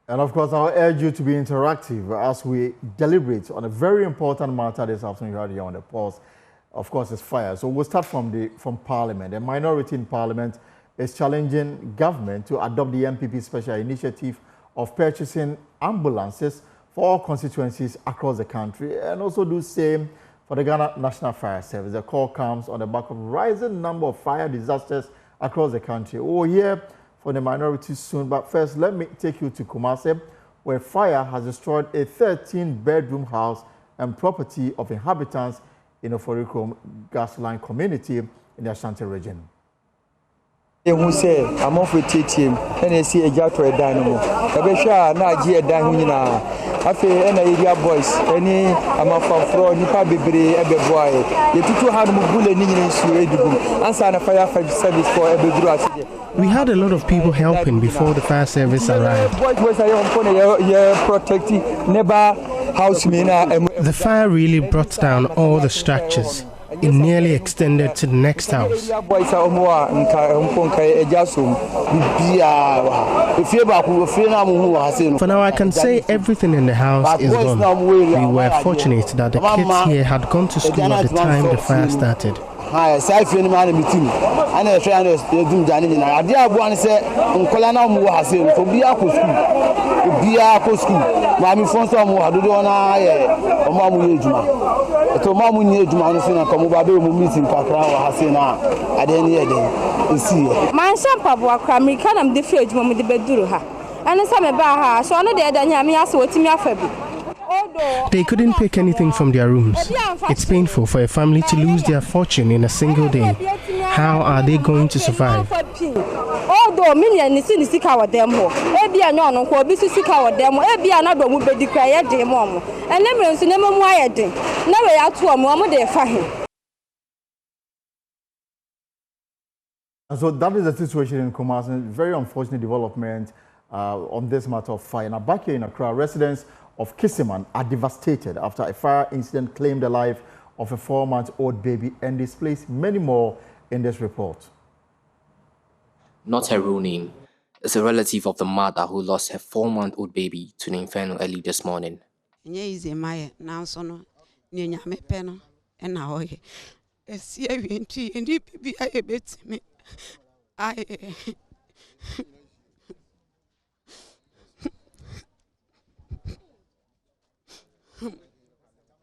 And of course, I'll urge you to be interactive as we deliberate on a very important matter this afternoon here on the pulse. Of course, it's fire. So we'll start from Parliament. A minority in Parliament is challenging government to adopt the MPP special initiative of purchasing ambulances for all constituencies across the country and also do same for the Ghana National Fire Service. The call comes on the back of rising number of fire disasters across the country. We'll hear from the minority soon, but first let me take you to Kumasi, where fire has destroyed a 13-bedroom house and property of inhabitants in the Foriko Gasline community in the Ashanti region. Who say I'm off with team and I see a jar to a dynamo. Abesha na ji a dynamo. Afe and area boys any I'm a from Nipa Bibre ebe boy. The two had mobile in Suedu answer the firefighting service for Ebedru. We had a lot of people helping before the fire service arrived. The fire really brought down all the structures. It nearly extended to the next house. For now, I can say everything in the house is gone. We were fortunate that the kids here had gone to school at the time the fire started. I say man meeting and a friend is doing Janina. I did one say Colana Muhasin for Bia school. Mammy Fonsa Muhadona, Mamu Yejuma. To Mamu Yejuma, Comobabe meeting Kakra Hasina at any day. See, my son Pabua Crammy can am the fridge when the bedruha. And some about her, so no dead and Yamia so to me a They couldn't pick anything from their rooms. It's painful for a family to lose their fortune in a single day. How are they going to survive? Although million is in the sick our demo, Ebia no ko bi sick our demo, Ebia na do mu be declare demo. And them nso na mu ayede. Na we ato mu de fa he. And so that is the situation in Kumasi. Very unfortunate development on this matter of fire. Now back here in Accra, residents of Kisiman are devastated after a fire incident claimed the life of a 4-month-old baby and displaced many more in this report. Not her real name. It's a relative of the mother who lost her 4-month-old baby to the inferno early this morning.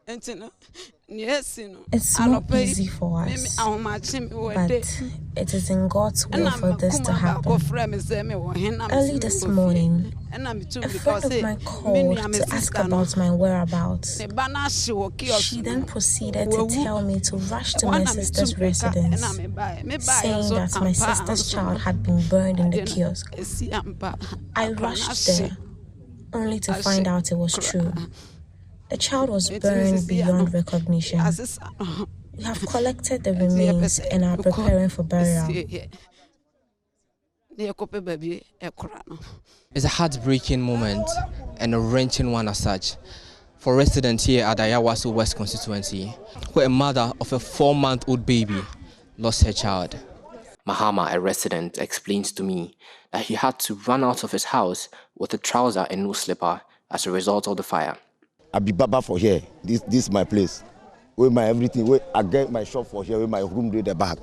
It's not easy for us, but it is in God's will for this to happen. Early this morning, a friend of mine called to ask about my whereabouts. She then proceeded to tell me to rush to my sister's residence, saying that my sister's child had been burned in the kiosk. I rushed there, only to find out it was true. The child was burned beyond recognition. We have collected the remains and are preparing for burial. It's a heartbreaking moment and a wrenching one as such for residents here at the Ayawaso West constituency, where a mother of a 4-month-old baby lost her child. Mahama, a resident, explains to me that he had to run out of his house with a trouser and no slipper as a result of the fire. I be baba for here. This is my place. Where my everything. Where I get my shop for here. Where my room do the back.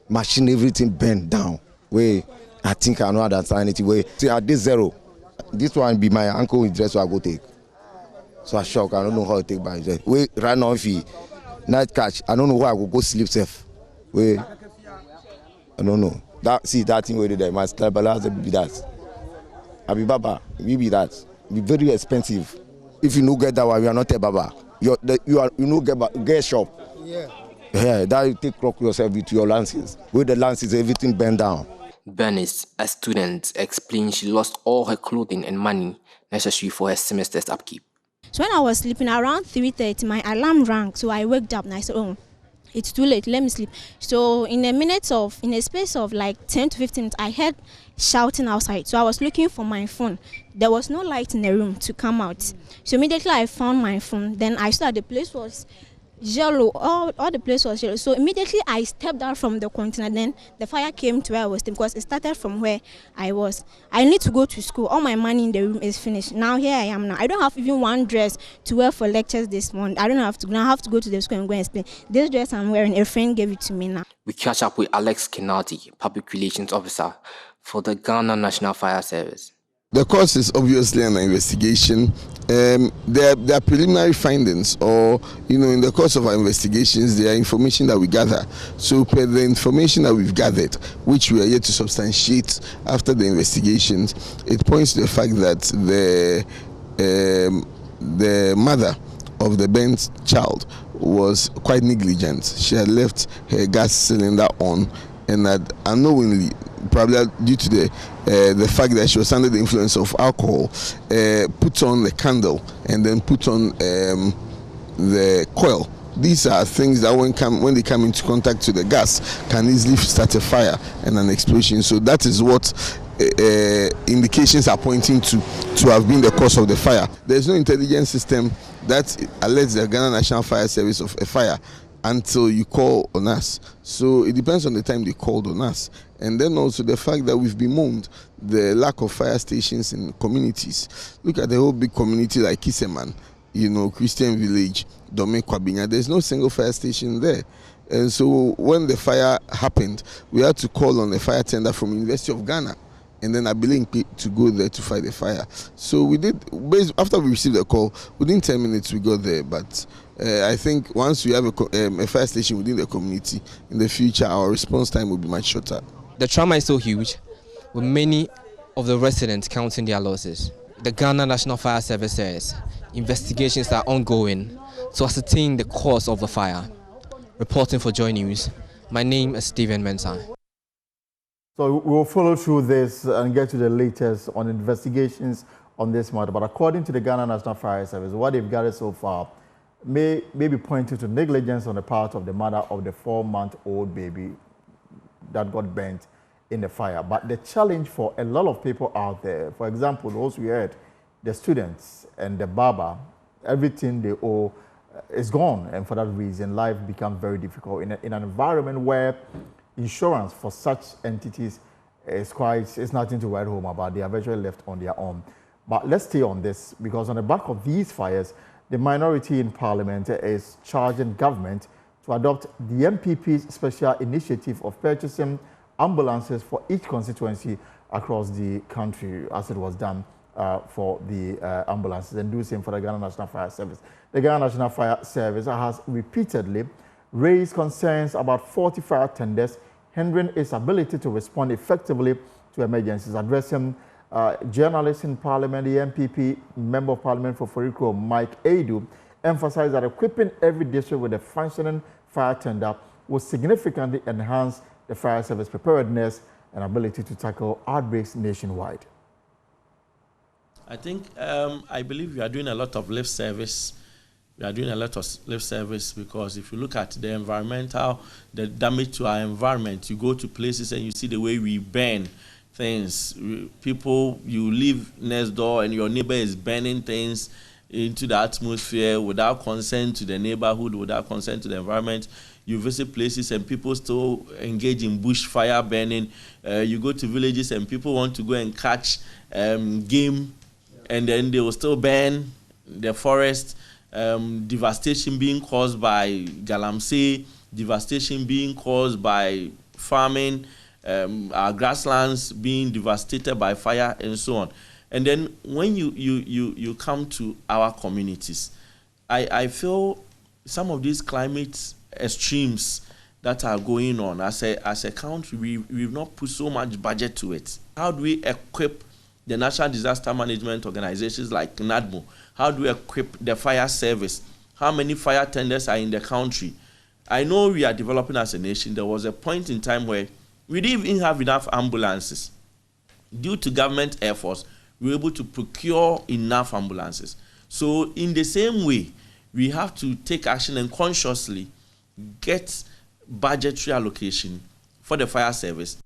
Machine everything bent down. Where I think I know that anything. Where see at this zero. This one be my uncle with dress so I go take. So I shock. I don't know how to take by myself. Where right now if he night catch. I don't know where I go sleep safe. Where I don't know. That see that thing where they there. My stabilizer be that. I be baba. We be that. Be very expensive. If you no get that one, you are not a baba. You no get shop. Yeah, that you take crock yourself with your lances. With the lances, everything bent down. Bernice, a student, explains she lost all her clothing and money necessary for her semester's upkeep. So when I was sleeping around 3:30, my alarm rang. So I woke up and I said, "Oh, it's too late. Let me sleep." So in a space of like 10 to 15 minutes, I heard shouting outside. So I was looking for my phone. There was no light in the room to come out. So immediately I found my phone. Then I saw the place was yellow, all the place was yellow. So immediately I stepped out from the container. Then the fire came to where I was staying, because it started from where I was. I need to go to school. All my money in the room is finished. Now here I am now. I don't have even one dress to wear for lectures this month. I don't have to. Now I have to go to the school and go and explain. This dress I'm wearing, a friend gave it to me now. We catch up with Alex Kinati, Public Relations Officer for the Ghana National Fire Service. The cause is obviously an investigation. There are preliminary findings, or in the course of our investigations, there are information that we gather. So, per the information that we've gathered, which we are yet to substantiate after the investigations, it points to the fact that the mother of the burnt child was quite negligent. She had left her gas cylinder on and had unknowingly, probably due to the fact that she was under the influence of alcohol, put on the candle and then put on the coil. These are things that when they come into contact with the gas can easily start a fire and an explosion. So that is what indications are pointing to have been the cause of the fire. There is no intelligence system that alerts the Ghana National Fire Service of a fire until you call on us. So it depends on the time they called on us. And then also the fact that we've bemoaned the lack of fire stations in communities. Look at the whole big community like Kiseman, Christian Village, Dome Kwabinya. There's no single fire station there. And so when the fire happened, we had to call on a fire tender from University of Ghana, and then Abiling to go there to fight the fire. So we did, after we received the call, within 10 minutes we got there. But I think once we have a fire station within the community, in the future our response time will be much shorter. The trauma is so huge, with many of the residents counting their losses. The Ghana National Fire Service says investigations are ongoing to ascertain the cause of the fire. Reporting for Joy News, my name is Stephen Mensah. So we'll follow through this and get to the latest on investigations on this matter. But according to the Ghana National Fire Service, what they've gathered so far may be pointing to negligence on the part of the mother of the 4-month-old baby that got burnt in the fire. But the challenge for a lot of people out there, for example, those we heard, the students and the barber, everything they owe is gone. And for that reason, life becomes very difficult in an environment where insurance for such entities is nothing to write home about. They are virtually left on their own. But let's stay on this, because on the back of these fires, the minority in Parliament is charging government to adopt the MPP's special initiative of purchasing ambulances for each constituency across the country, as it was done for the ambulances, and do the same for the Ghana National Fire Service. The Ghana National Fire Service has repeatedly raised concerns about 40 fire tenders hindering its ability to respond effectively to emergencies. Addressing journalists in Parliament, the MPP Member of Parliament for Forikro, Mike Adu, emphasized that equipping every district with a functioning fire tender will significantly enhance the fire service preparedness and ability to tackle outbreaks nationwide. I think, I believe we are doing a lot of lip service. We are doing a lot of lip service because if you look at the damage to our environment, you go to places and you see the way we burn things. People, you live next door and your neighbor is burning things into the atmosphere without consent to the neighborhood, without consent to the environment. You visit places and people still engage in bush fire burning. You go to villages and people want to go and catch game, and then they will still burn the forest. Devastation being caused by galamsey, devastation being caused by farming, our grasslands being devastated by fire, and so on. And then when you come to our communities, I feel some of these climate extremes that are going on, as a country, we've not put so much budget to it. How do we equip the National Disaster Management Organizations like NADMO? How do we equip the fire service? How many fire tenders are in the country? I know we are developing as a nation. There was a point in time where we didn't even have enough ambulances. Due to government efforts, we were able to procure enough ambulances. So in the same way, we have to take action and consciously get budgetary allocation for the fire service.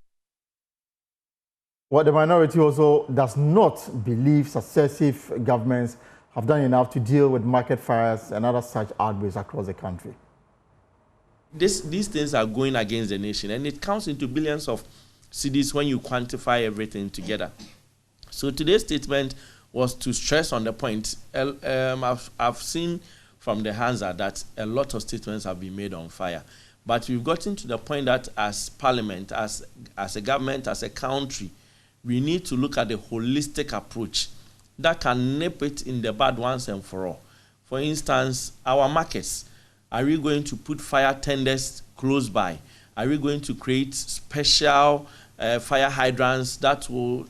What the minority also does not believe successive governments have done enough to deal with market fires and other such outbreaks across the country. these things are going against the nation, and it counts into billions of cedis when you quantify everything together. So today's statement was to stress on the point. I've seen from the Hansa that a lot of statements have been made on fire. But we've gotten to the point that as parliament, as a government, as a country, we need to look at the holistic approach that can nip it in the bud once and for all. For instance, our markets. Are we going to put fire tenders close by? Are we going to create special fire hydrants that will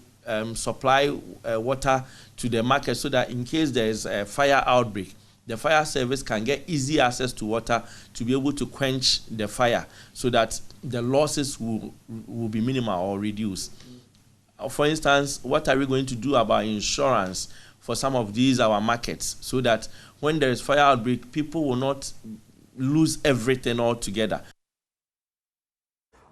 supply water to the market so that in case there is a fire outbreak, the fire service can get easy access to water to be able to quench the fire so that the losses will be minimal or reduced? For instance, what are we going to do about insurance for some of these our markets so that when there is fire outbreak, people will not lose everything altogether?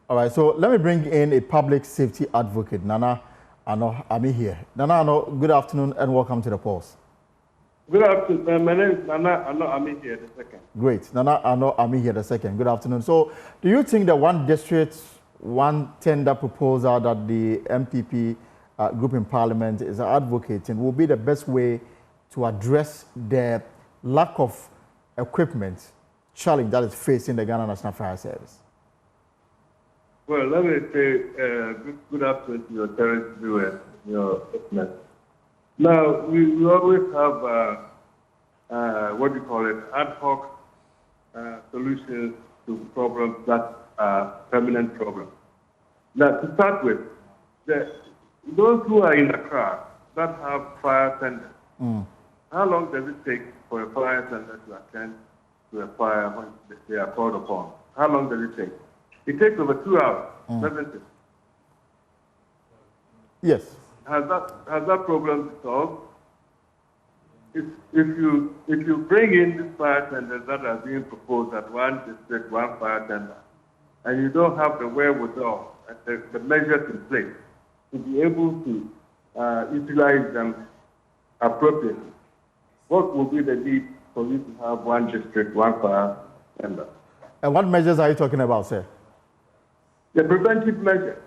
All right, so let me bring in a public safety advocate, Nana Ano Ami here. Nana Ano, good afternoon and welcome to the Pulse. Good afternoon. My name is Nana Ano Ami here the second. Great. Nana Ano Ami here the second. Good afternoon. So do you think that one district, one tender proposal that the MPP group in Parliament is advocating will be the best way to address the lack of equipment challenge that is facing the Ghana National Fire Service? Well, let me say good afternoon to your terrorist viewers, your listeners. Now, we always have, what do you call it, ad hoc solutions to problems that are permanent problems. Now, to start with, those who are in Accra that have fire tenders, how long does it take for a fire tender to attend to a fire when they are called upon? How long does it take? It takes over 2 hours, doesn't it? Yes. Has that problem been solved? If you bring in these fire tenders that are being proposed at one district, one fire tender, and you don't have the wherewithal and the measures in place to be able to utilize them appropriately, what will be the need for you to have one district, one fire tender? And what measures are you talking about, sir? The preventive measures.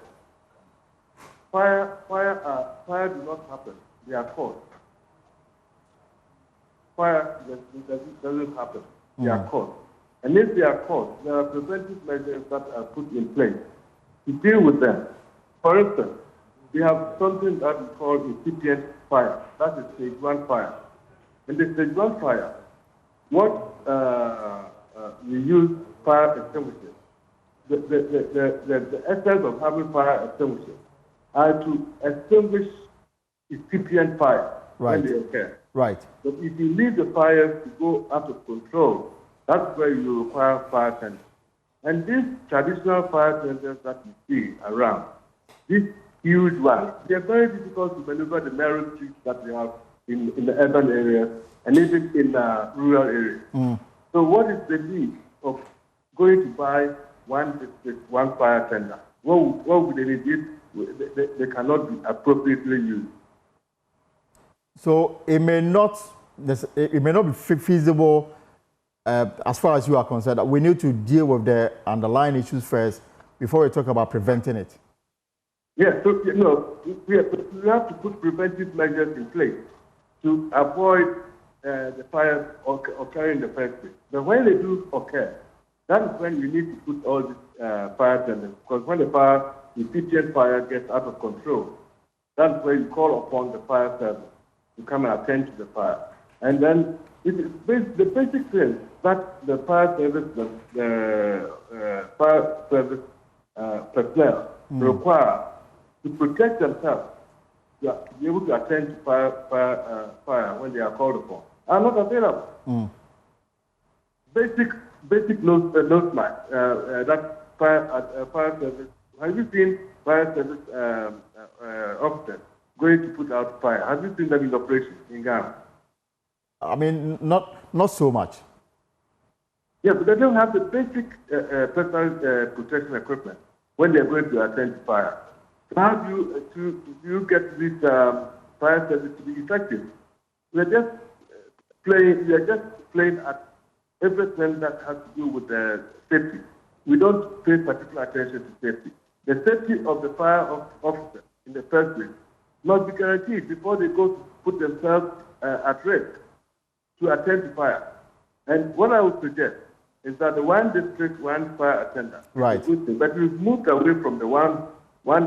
Fire do not happen. They are caused. Fire doesn't happen. They are caused. And if they are caused, there are preventive measures that are put in place to deal with them. For instance, we have something that we call incipient fire. That is stage 1 fire. In the stage 1 fire, we use fire extinguishers. The essence of having fire extinguishers are to extinguish incipient fire when they occur. Right. But if you leave the fires to go out of control, that's where you require fire tenders. And these traditional fire tenders that you see around, these huge ones, they are very difficult to maneuver the narrow streets that we have in the urban areas and even in rural areas. So what is the need of going to buy one district, one fire tender? What would they need? They cannot be appropriately used. So it may not be feasible as far as you are concerned. We need to deal with the underlying issues first before we talk about preventing it. Yes, so we have to put preventive measures in place to avoid the fires occurring in the first place. But when they do occur, that is when you need to put all these fire tenders, because when the incipient fire gets out of control, that's where you call upon the fire service to come and attend to the fire. And then the basic thing that the fire service, personnel require to protect themselves, to be able to attend to fire when they are called upon, are not available. Basic nose mask, that fire service. Have you seen fire service officers going to put out fire? Have you seen them in operation in Ghana? I mean, not so much. Yeah, but they don't have the basic personal protection equipment when they're going to attend to fire. So how do you get this fire service to be effective? We are just playing at everything that has to do with safety we don't pay particular attention to safety. The safety of the fire officer in the first place must be guaranteed before they go to put themselves at risk to attend to fire. And what I would suggest is that the one district, one fire attendant. Right. Is a good thing, but we've moved away from the one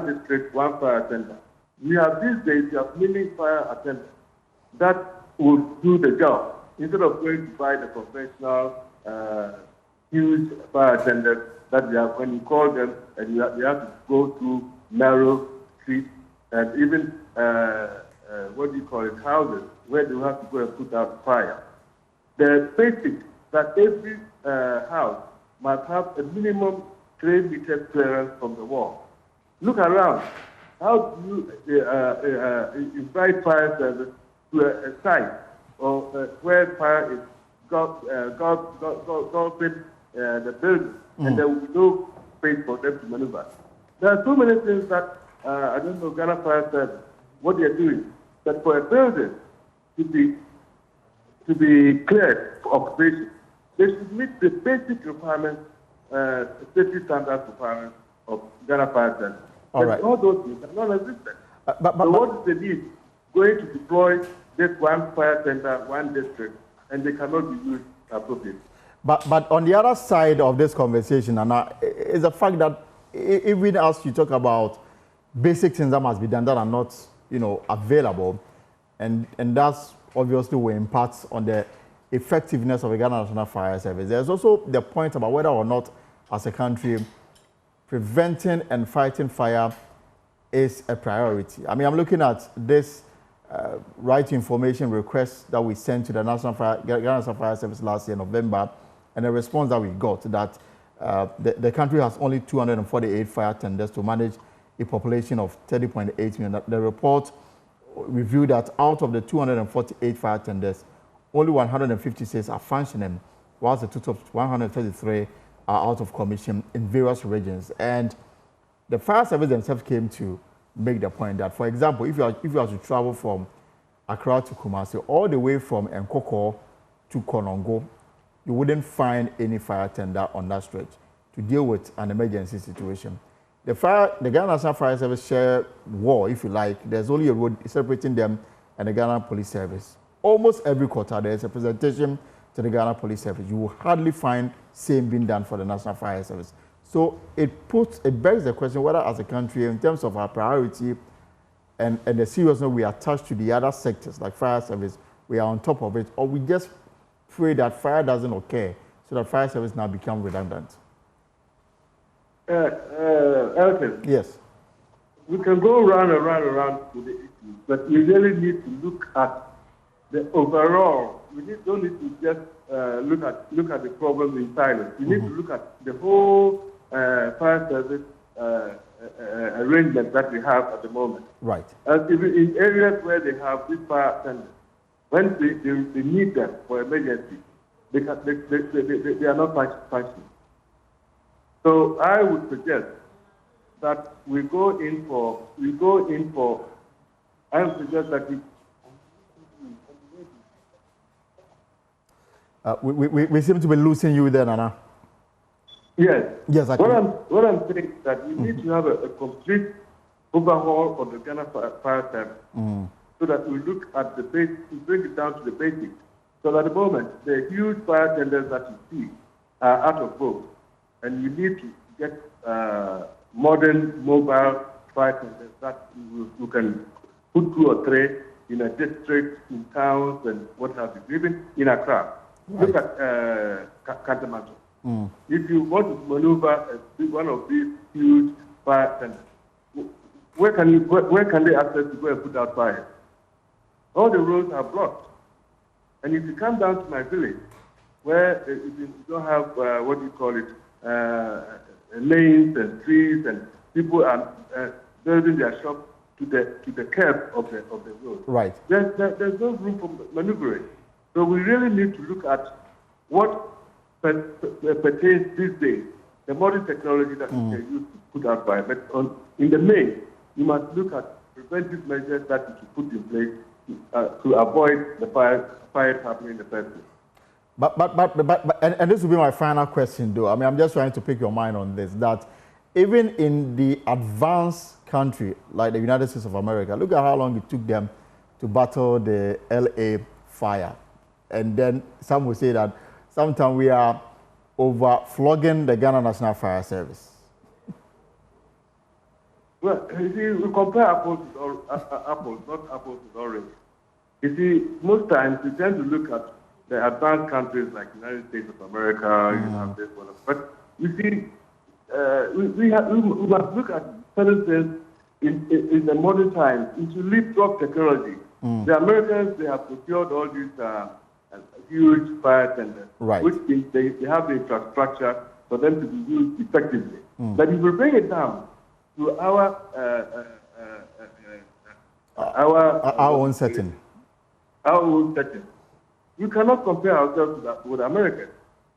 district, one fire attendant. We have these days, we have many fire attendants that will do the job instead of going to buy the professional, huge fire attendants that they have. When you call them, and you have to go through narrow streets and even houses where they have to go and put out fire. The basic that every house must have a minimum 3 meters clearance from the wall. Look around. How do you invite fire service to a site or where fire is engulfing the building, and there will be no space for them to maneuver? There are so many things that I don't know, Ghana Fire Service, what they are doing, that for a building to be cleared for occupation, they should meet the basic requirements, safety standards requirements of Ghana Fire Service. All right. All those things are non-existent. So what is the need going to deploy this one fire center, one district, and they cannot be used appropriately? But on the other side of this conversation, Anna, is the fact that even as you talk about basic things that must be done that are not, available, and that's obviously will impact on the effectiveness of the Ghana National Fire Service. There's also the point about whether or not, as a country, preventing and fighting fire is a priority. I mean, I'm looking at this right to information request that we sent to the Ghana National Fire Service last year, November, and the response that we got that the country has only 248 fire tenders to manage a population of 30.8 million. The report reviewed that out of the 248 fire tenders, only 156 are functioning, whilst the total of 133 are out of commission in various regions. And the fire service themselves came to make the point that, for example, if you are to travel from Accra to Kumasi, all the way from Nkoko to Konongo, you wouldn't find any fire tender on that stretch to deal with an emergency situation. The Ghana National Fire Service share war, if you like. There's only a road separating them and the Ghana Police Service. Almost every quarter, there's a presentation to the Ghana Police Service. You will hardly find same being done for the National Fire Service. So it begs the question whether, as a country, in terms of our priority and the seriousness we attach to the other sectors like fire service, we are on top of it, or we just pray that fire doesn't occur so that fire service now become redundant. Elton. Yes. We can go round and round with the issue, but we really need to look at the overall. We don't need to just look at the problem in silence. We need to look at the whole fire service arrangement that we have at the moment. Right. In areas where they have these fire attendants, when they need them for emergency, they are not functioning. So I would suggest that we go in for. I would suggest that we seem to be losing you there, Nana. Yes. Yes, what I'm saying is that we need to have a complete overhaul of the Ghana Fire Service, so that we look at the basics, we bring it down to the basics. So at the moment, the huge fire tenders that you see are out of vogue, and you need to get modern mobile fire tenders that you can put 2 or 3 in a district, in towns, and what have you, even in Accra. Right. Look at Kantamanto. If you want to maneuver one of these huge fire tenders, where can they access to go and put out fire? All the roads are blocked. And if you come down to my village, where you don't have lanes and trees, and people are building their shops to the curb of the road. Right. There's no room for maneuvering. So we really need to look at what pertains these days, the modern technology that we can use to put out fire. But in the main, you must look at preventive measures that you should put in place to avoid the fire happening in the first place. And this will be my final question, though. I mean, I'm just trying to pick your mind on this, that even in the advanced country, like the United States of America, look at how long it took them to battle the LA fire. And then some will say that sometimes we are over flogging the Ghana National Fire Service. Well, you see, we compare apples, apples, not apples with oranges. You see, most times we tend to look at the advanced countries like the United States of America, you have this one. But you see, we must look at certain things in the modern times into leapfrog technology. The Americans, they have procured all these huge fire tenders, which they have the infrastructure for them to be used effectively. But if we bring it down to our own setting. Our own setting. We cannot compare ourselves with America.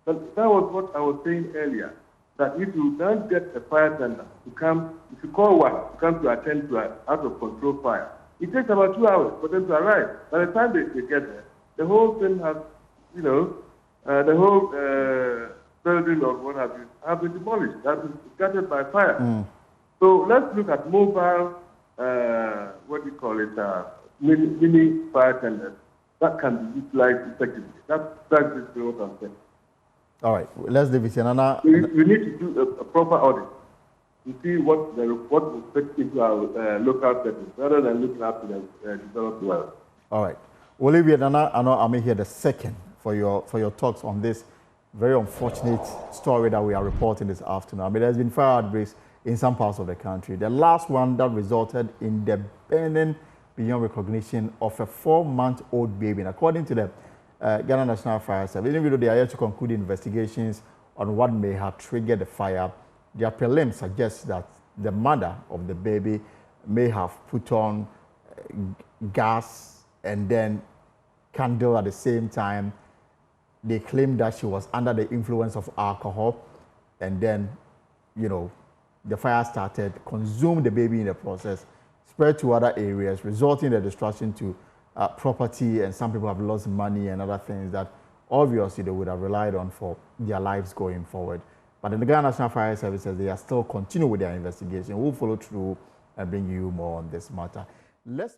But that was what I was saying earlier, that if you don't get a fire tender to come, if you call one to come to attend to an out-of-control fire, it takes about 2 hours for them to arrive. By the time they get there, the whole thing has, the whole building or what have you, have been demolished, has been scattered by fire. So let's look at mobile, mini fire tenders that can be utilized effectively. That's basically what I'm saying. All right, let's leave it here. Nana, we need to do a proper audit to see what will fit into our local settings rather than looking after the developed world. All right. Olivia, Nana, I know I'm here the second for your talks on this very unfortunate story that we are reporting this afternoon. I mean, there's been fire outbreaks in some parts of the country. The last one that resulted in the burning beyond recognition of a 4-month-old baby. And according to the Ghana National Fire Service, even though they are yet to conclude investigations on what may have triggered the fire, their prelims suggest that the mother of the baby may have put on gas and then candle at the same time. They claim that she was under the influence of alcohol, and then, the fire started, consumed the baby in the process, spread to other areas, resulting in the destruction to property, and some people have lost money and other things that obviously they would have relied on for their lives going forward. But in the Ghana National Fire Services, they are still continuing with their investigation. We'll follow through and bring you more on this matter. Let's